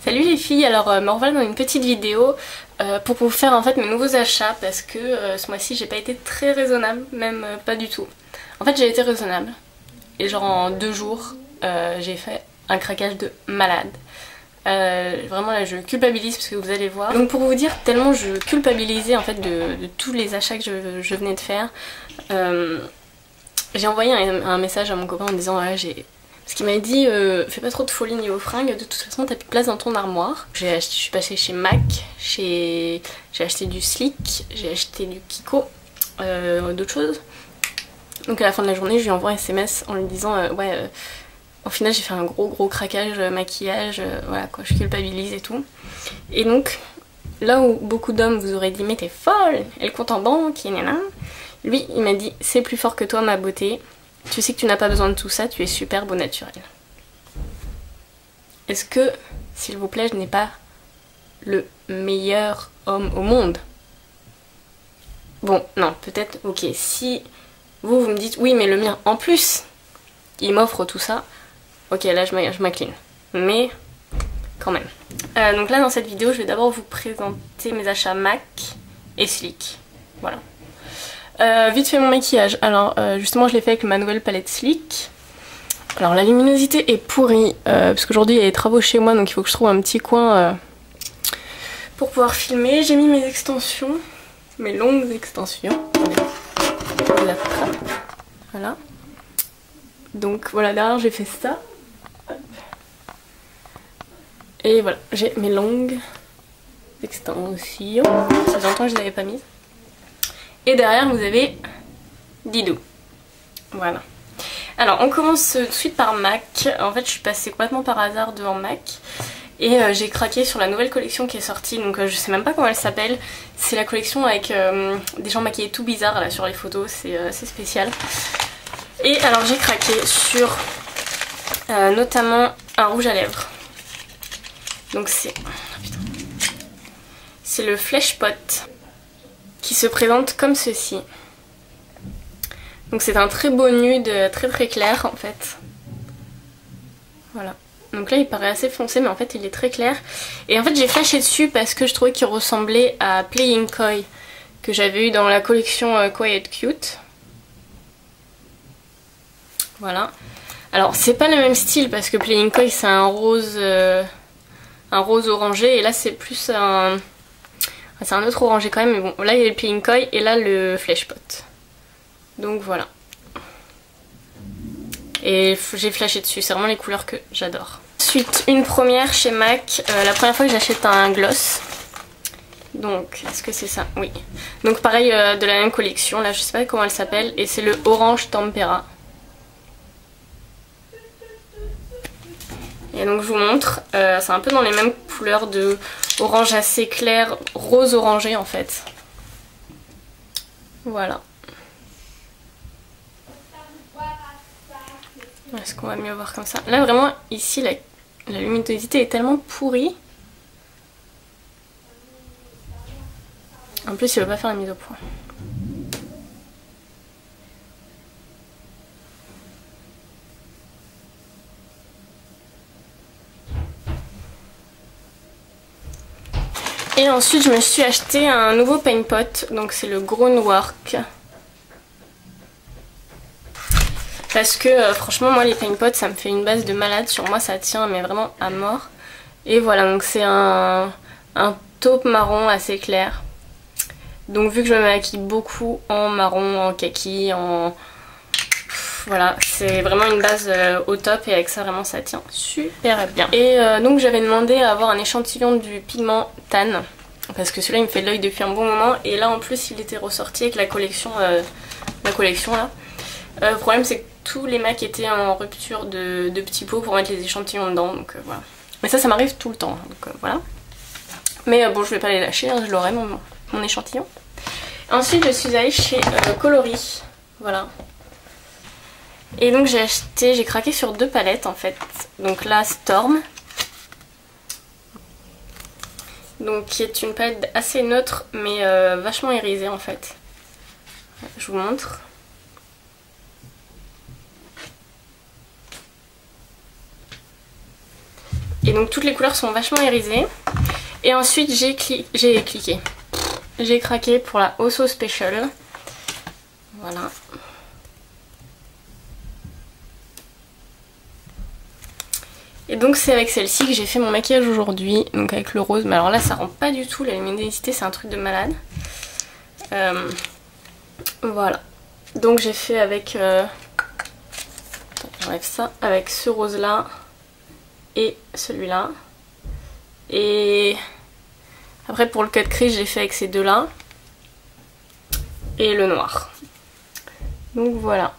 Salut les filles, alors me revoilà dans une petite vidéo pour vous faire en fait mes nouveaux achats parce que ce mois-ci j'ai pas été très raisonnable, même pas du tout. En fait j'ai été raisonnable et genre en 2 jours j'ai fait un craquage de malade. Vraiment là je culpabilise parce que vous allez voir. Donc pour vous dire tellement je culpabilisais en fait de tous les achats que je venais de faire, j'ai envoyé un message à mon copain en disant ouais j'ai... Parce qu'il m'a dit fais pas trop de folie niveau fringues, de toute façon t'as plus de place dans ton armoire. Je suis passée chez MAC, j'ai acheté du Slick, j'ai acheté du Kiko, d'autres choses. Donc à la fin de la journée je lui envoie un SMS en lui disant ouais au final j'ai fait un gros craquage maquillage, voilà quoi, je culpabilise et tout. Et donc là où beaucoup d'hommes vous auraient dit mais t'es folle, elle compte en banque, et nana, lui il m'a dit c'est plus fort que toi ma beauté. Tu sais que tu n'as pas besoin de tout ça, tu es superbe au naturel. Est-ce que, s'il vous plaît, je n'ai pas le meilleur homme au monde? Bon, non, peut-être, ok, si vous me dites oui mais le mien en plus, il m'offre tout ça, ok là je m'incline. Mais, quand même. Donc là dans cette vidéo, je vais d'abord vous présenter mes achats MAC et Slick. Voilà. Vite fait mon maquillage, alors justement je l'ai fait avec ma nouvelle palette Slick. Alors la luminosité est pourrie parce qu'aujourd'hui il y a des travaux chez moi donc il faut que je trouve un petit coin pour pouvoir filmer. J'ai mis mes extensions, mes longues extensions. Voilà. Donc voilà, derrière j'ai fait ça. Et voilà, j'ai mes longues extensions. Ça fait longtemps que je les avais pas mises. Et derrière vous avez Didou. Voilà. Alors on commence tout de suite par MAC. En fait je suis passée complètement par hasard devant MAC. Et j'ai craqué sur la nouvelle collection qui est sortie. Donc je sais même pas comment elle s'appelle. C'est la collection avec des gens maquillés tout bizarres là sur les photos. C'est assez spécial. Et alors j'ai craqué sur notamment un rouge à lèvres. Donc c'est... Oh, putain. C'est le Flesh Pot, qui se présente comme ceci. Donc c'est un très beau nude, très clair en fait. Voilà. Donc là il paraît assez foncé mais en fait il est très clair. Et en fait j'ai flashé dessus parce que je trouvais qu'il ressemblait à Playing Coy que j'avais eu dans la collection Quiet Cute. Voilà. Alors c'est pas le même style parce que Playing Coy c'est un rose orangé et là c'est plus un... C'est un autre orangé quand même, mais bon, là il y a le Playing Coy et là le Flesh Pot. Donc voilà. Et j'ai flashé dessus, c'est vraiment les couleurs que j'adore. Ensuite, une première chez MAC, la première fois que j'achète un gloss. Donc, est-ce que c'est ça? Oui. Donc pareil, de la même collection, là je sais pas comment elle s'appelle, et c'est le Orange Tempera. Et donc je vous montre, c'est un peu dans les mêmes couleurs de orange assez clair, rose orangé en fait. Voilà. Est-ce qu'on va mieux voir comme ça? Là vraiment ici la luminosité est tellement pourrie. En plus il veut pas faire la mise au point. Et ensuite je me suis acheté un nouveau paint pot, donc c'est le Groundwork. Parce que franchement moi les paint pots ça me fait une base de malade, sur moi ça tient mais vraiment à mort. Et voilà, donc c'est un taupe marron assez clair. Donc vu que je me maquille beaucoup en marron, en kaki, en... Voilà, c'est vraiment une base au top et avec ça vraiment ça tient super bien. Et donc j'avais demandé à avoir un échantillon du pigment Tan. Parce que celui-là il me fait de l'œil depuis un bon moment. Et là en plus il était ressorti avec la collection là. Le problème c'est que tous les MAC étaient en rupture de petits pots pour mettre les échantillons dedans. Donc voilà. Mais ça m'arrive tout le temps. Donc voilà. Mais bon je vais pas les lâcher, hein, je l'aurai mon échantillon. Ensuite je suis allée chez Coloris. Voilà. Et donc j'ai craqué sur 2 palettes en fait. Donc là Storm. Donc qui est une palette assez neutre mais vachement irisée en fait. Je vous montre. Et donc donc toutes les couleurs sont vachement irisées. Et ensuite j'ai craqué pour la Oso Special. Voilà. Et donc c'est avec celle-ci que j'ai fait mon maquillage aujourd'hui, donc avec le rose. Mais alors là ça rend pas du tout, la luminosité c'est un truc de malade. Voilà. Donc j'ai fait avec... j'enlève ça, avec ce rose là et celui-là. Et après pour le cut crease j'ai fait avec ces deux là. Et le noir. Donc voilà.